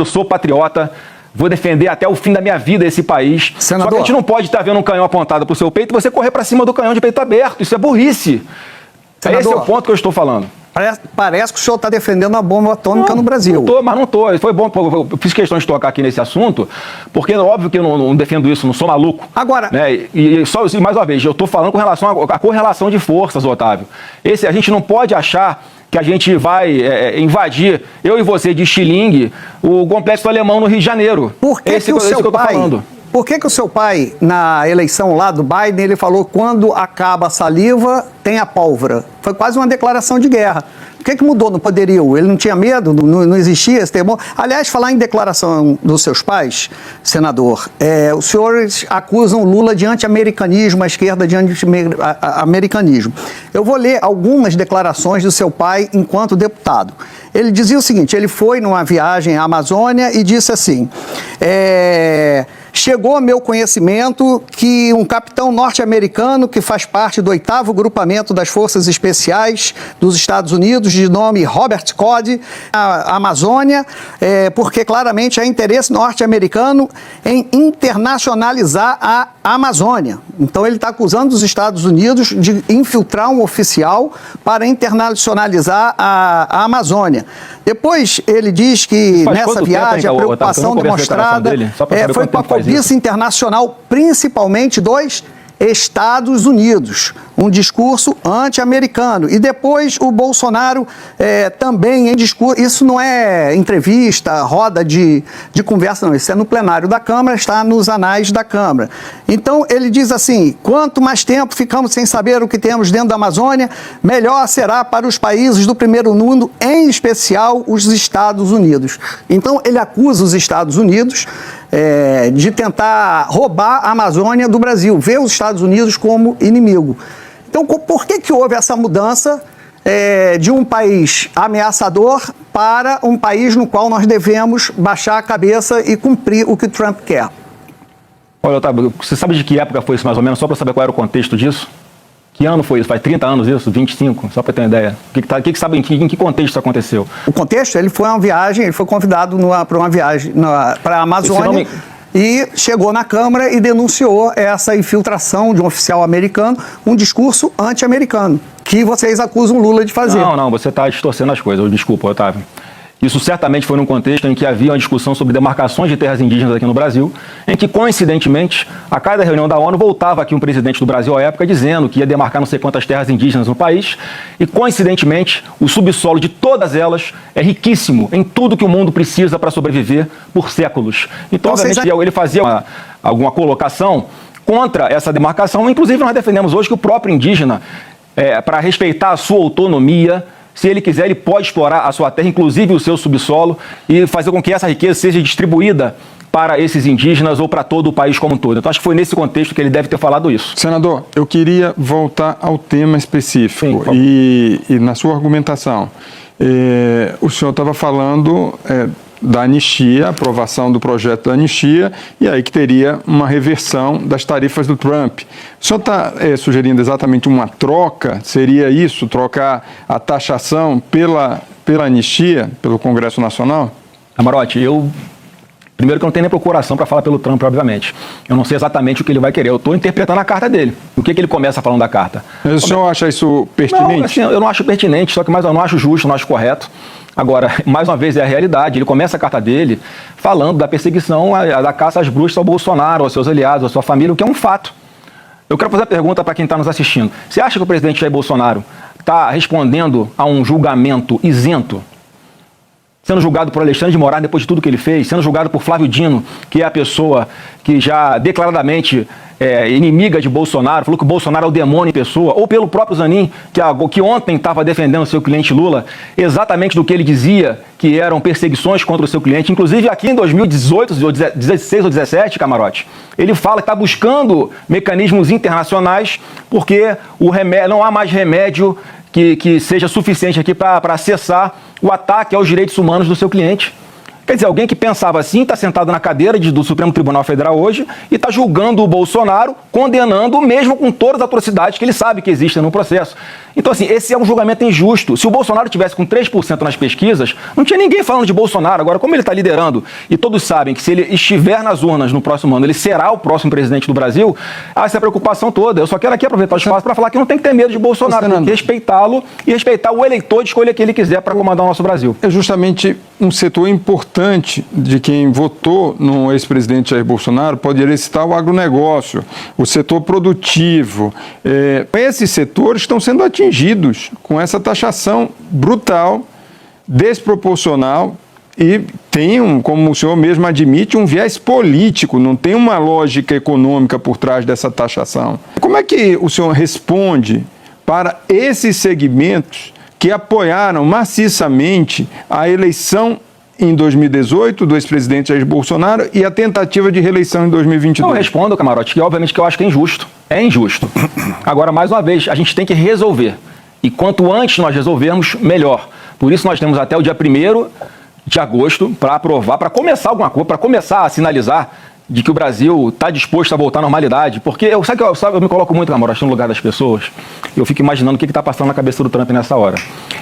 Eu sou patriota, vou defender até o fim da minha vida esse país. Senador, só que a gente não pode estar vendo um canhão apontado para o seu peito e você correr para cima do canhão de peito aberto. Isso é burrice. Senador, esse é o ponto que eu estou falando. Parece que o senhor está defendendo a bomba atômica no Brasil. Não estou, mas não estou. Foi bom, eu fiz questão de tocar aqui nesse assunto, porque é óbvio que eu não defendo isso, não sou maluco. Agora... Né? E só, mais uma vez, eu estou falando com relação à correlação de forças, Otávio. A gente não pode achar que a gente vai invadir, eu e você, de estilingue, o complexo alemão no Rio de Janeiro. Por que que o seu pai... Por que o seu pai, na eleição lá do Biden, ele falou quando acaba a saliva, tem a pólvora? Foi quase uma declaração de guerra. O que mudou no poderio? Ele não tinha medo? Não existia esse temor? Aliás, falar em declaração dos seus pais, senador, os senhores acusam Lula de anti-americanismo, a esquerda de anti-americanismo. Eu vou ler algumas declarações do seu pai enquanto deputado. Ele dizia o seguinte, ele foi numa viagem à Amazônia e disse assim... Chegou a meu conhecimento que um capitão norte-americano que faz parte do 8º Grupamento das Forças Especiais dos Estados Unidos, de nome Robert Cody, a Amazônia, porque claramente há interesse norte-americano em internacionalizar a Amazônia. Então ele está acusando os Estados Unidos de infiltrar um oficial para internacionalizar a Amazônia. Depois ele diz que nessa viagem a preocupação demonstrada foi com a cobiça internacional, principalmente dos Estados Unidos, um discurso anti-americano. E depois o Bolsonaro também em discurso, isso não é entrevista, roda de conversa, não, isso é no plenário da Câmara, está nos anais da Câmara. Então ele diz assim, quanto mais tempo ficamos sem saber o que temos dentro da Amazônia, melhor será para os países do primeiro mundo, em especial os Estados Unidos. Então ele acusa os Estados Unidos de tentar roubar a Amazônia do Brasil, ver os Estados Unidos como inimigo. Então, por que houve essa mudança de um país ameaçador para um país no qual nós devemos baixar a cabeça e cumprir o que Trump quer? Olha, Otávio, você sabe de que época foi isso mais ou menos, só para saber qual era o contexto disso? Que ano foi isso? Faz 30 anos isso? 25? Só para ter uma ideia. O que sabe em que contexto isso aconteceu? O contexto, ele foi uma viagem, ele foi convidado para uma viagem para a Amazônia e chegou na Câmara e denunciou essa infiltração de um oficial americano, um discurso anti-americano, que vocês acusam Lula de fazer. Não, você está distorcendo as coisas. Desculpa, Otávio. Isso certamente foi num contexto em que havia uma discussão sobre demarcações de terras indígenas aqui no Brasil, em que, coincidentemente, a cada reunião da ONU voltava aqui um presidente do Brasil à época dizendo que ia demarcar não sei quantas terras indígenas no país, e, coincidentemente, o subsolo de todas elas é riquíssimo em tudo que o mundo precisa para sobreviver por séculos. Então, obviamente, ele fazia alguma colocação contra essa demarcação. Inclusive, nós defendemos hoje que o próprio indígena, para respeitar a sua autonomia, se ele quiser, ele pode explorar a sua terra, inclusive o seu subsolo, e fazer com que essa riqueza seja distribuída para esses indígenas ou para todo o país como um todo. Então, acho que foi nesse contexto que ele deve ter falado isso. Senador, eu queria voltar ao tema específico. Sim, e na sua argumentação, o senhor estava falando da anistia, aprovação do projeto da anistia, e aí que teria uma reversão das tarifas do Trump. O senhor está sugerindo exatamente uma troca? Seria isso, trocar a taxação pela anistia, pelo Congresso Nacional? Amarote, primeiro que eu não tenho nem procuração para falar pelo Trump, obviamente. Eu não sei exatamente o que ele vai querer. Eu estou interpretando a carta dele. O que ele começa falando da carta? Mas o senhor acha isso pertinente? Não, assim, eu não acho pertinente, só que eu não acho justo, não acho correto. Agora, mais uma vez, é a realidade. Ele começa a carta dele falando da perseguição, da caça às bruxas ao Bolsonaro, aos seus aliados, à sua família, o que é um fato. Eu quero fazer a pergunta para quem está nos assistindo. Você acha que o presidente Jair Bolsonaro está respondendo a um julgamento isento? Sendo julgado por Alexandre de Moraes depois de tudo que ele fez, sendo julgado por Flávio Dino, que é a pessoa que já declaradamente inimiga de Bolsonaro, falou que o Bolsonaro é o demônio em pessoa, ou pelo próprio Zanin, que ontem estava defendendo o seu cliente Lula, exatamente do que ele dizia que eram perseguições contra o seu cliente. Inclusive aqui em 2018, 16 ou 17, Camarote, ele fala que está buscando mecanismos internacionais porque não há mais remédio que seja suficiente aqui para acessar o ataque aos direitos humanos do seu cliente. Quer dizer, alguém que pensava assim está sentado na cadeira do Supremo Tribunal Federal hoje e está julgando o Bolsonaro, condenando mesmo com todas as atrocidades que ele sabe que existem no processo. Então, assim, esse é um julgamento injusto. Se o Bolsonaro tivesse com 3% nas pesquisas, não tinha ninguém falando de Bolsonaro. Agora, como ele está liderando e todos sabem que se ele estiver nas urnas no próximo ano, ele será o próximo presidente do Brasil, há essa preocupação toda. Eu só quero aqui aproveitar o espaço para falar que não tem que ter medo de Bolsonaro, tem que respeitá-lo e respeitar o eleitor de escolha que ele quiser para comandar o nosso Brasil. É justamente um setor importante de quem votou no ex-presidente Jair Bolsonaro, poderia citar o agronegócio, o setor produtivo. Esses setores estão sendo atingidos com essa taxação brutal, desproporcional e tem, como o senhor mesmo admite, um viés político, não tem uma lógica econômica por trás dessa taxação. Como é que o senhor responde para esses segmentos que apoiaram maciçamente a eleição em 2018 do ex-presidente Jair Bolsonaro e a tentativa de reeleição em 2022? Eu respondo, Camarote, que obviamente que eu acho que é injusto. É injusto. Agora, mais uma vez, a gente tem que resolver. E quanto antes nós resolvermos, melhor. Por isso nós temos até o dia 1º de agosto para aprovar, para começar alguma coisa, para começar a sinalizar de que o Brasil está disposto a voltar à normalidade. Porque eu me coloco muito, Camarote, no lugar das pessoas. Eu fico imaginando o que está passando na cabeça do Trump nessa hora.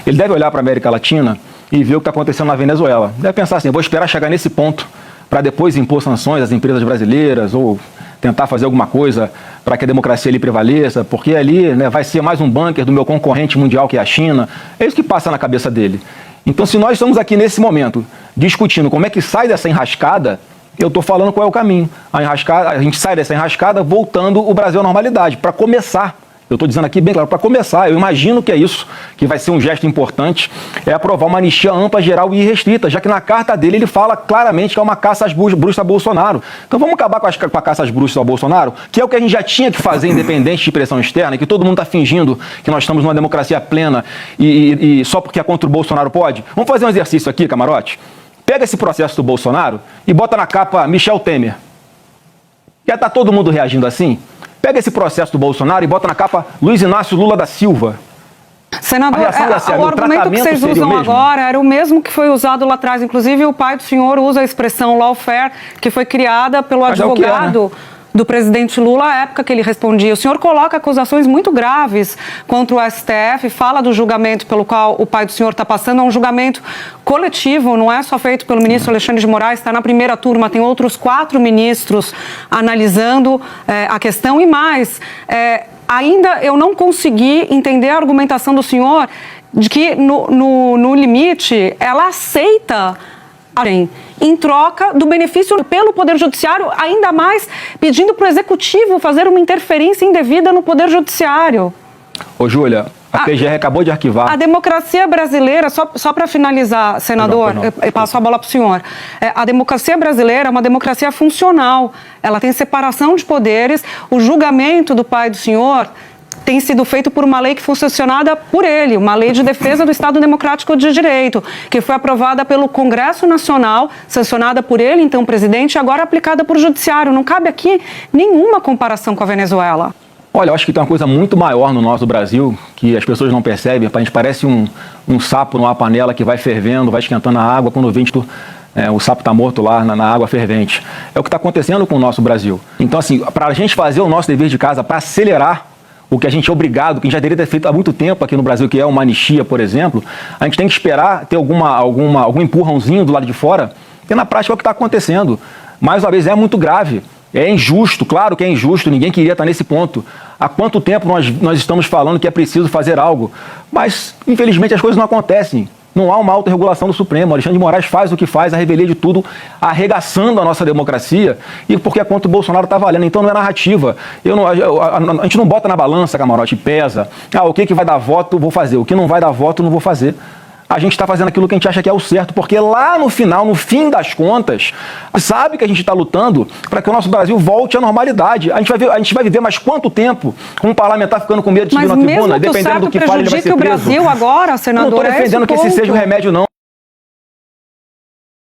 Ele deve olhar para a América Latina e ver o que está acontecendo na Venezuela. Deve pensar assim, vou esperar chegar nesse ponto para depois impor sanções às empresas brasileiras ou tentar fazer alguma coisa para que a democracia ali prevaleça, porque ali, né, vai ser mais um bunker do meu concorrente mundial, que é a China. É isso que passa na cabeça dele. Então, se nós estamos aqui nesse momento discutindo como é que sai dessa enrascada, eu estou falando qual é o caminho. A gente sai dessa enrascada voltando o Brasil à normalidade, para começar. Eu estou dizendo aqui bem claro, para começar, eu imagino que é isso, que vai ser um gesto importante, é aprovar uma anistia ampla, geral e irrestrita, já que na carta dele ele fala claramente que é uma caça às bruxas a Bolsonaro. Então vamos acabar com a caça às bruxas ao Bolsonaro, que é o que a gente já tinha que fazer independente de pressão externa, e que todo mundo está fingindo que nós estamos numa democracia plena e só porque é contra o Bolsonaro pode. Vamos fazer um exercício aqui, Camarote? Pega esse processo do Bolsonaro e bota na capa Michel Temer. Já está todo mundo reagindo assim? Pega esse processo do Bolsonaro e bota na capa Luiz Inácio Lula da Silva. Senador, o argumento que vocês usam agora era o mesmo que foi usado lá atrás. Inclusive, o pai do senhor usa a expressão lawfare, que foi criada pelo advogado do presidente Lula à época que ele respondia. O senhor coloca acusações muito graves contra o STF, fala do julgamento pelo qual o pai do senhor está passando, é um julgamento coletivo, não é só feito pelo ministro Alexandre de Moraes, está na primeira turma, tem outros 4 ministros analisando a questão e mais. Ainda eu não consegui entender a argumentação do senhor de que, no limite, ela aceita em troca do benefício pelo Poder Judiciário, ainda mais pedindo para o Executivo fazer uma interferência indevida no Poder Judiciário. Ô, Júlia, a PGR acabou de arquivar. A democracia brasileira, só para finalizar, senador, eu passo a bola para o senhor. A democracia brasileira é uma democracia funcional. Ela tem separação de poderes. O julgamento do pai do senhor tem sido feito por uma lei que foi sancionada por ele, uma lei de defesa do Estado Democrático de Direito, que foi aprovada pelo Congresso Nacional, sancionada por ele, então presidente, e agora aplicada por Judiciário. Não cabe aqui nenhuma comparação com a Venezuela. Olha, eu acho que tem uma coisa muito maior no nosso Brasil, que as pessoas não percebem. A gente parece um sapo numa panela que vai fervendo, vai esquentando a água, quando o sapo está morto lá na água fervente. É o que está acontecendo com o nosso Brasil. Então, assim, para a gente fazer o nosso dever de casa, para acelerar o que a gente é obrigado, que a gente já deveria ter feito há muito tempo aqui no Brasil, que é uma anistia, por exemplo, a gente tem que esperar ter algum empurrãozinho do lado de fora, porque na prática é o que está acontecendo. Mais uma vez, é muito grave. É injusto, claro que é injusto, ninguém queria estar nesse ponto. Há quanto tempo nós estamos falando que é preciso fazer algo? Mas, infelizmente, as coisas não acontecem. Não há uma autorregulação do Supremo. Alexandre de Moraes faz o que faz, a revelia de tudo, arregaçando a nossa democracia, e porque a conta do Bolsonaro está valendo. Então não é narrativa. A gente não bota na balança, Camarote, e pesa. O que vai dar voto, vou fazer. O que não vai dar voto, não vou fazer. A gente está fazendo aquilo que a gente acha que é o certo, porque lá no final, no fim das contas, sabe que a gente está lutando para que o nosso Brasil volte à normalidade. A gente vai viver mais quanto tempo com um parlamentar ficando com medo de subir na tribuna, dependendo do que fale, ele vai ser preso. Mas mesmo que o Brasil agora, senador, não estou defendendo que esse seja o remédio, não.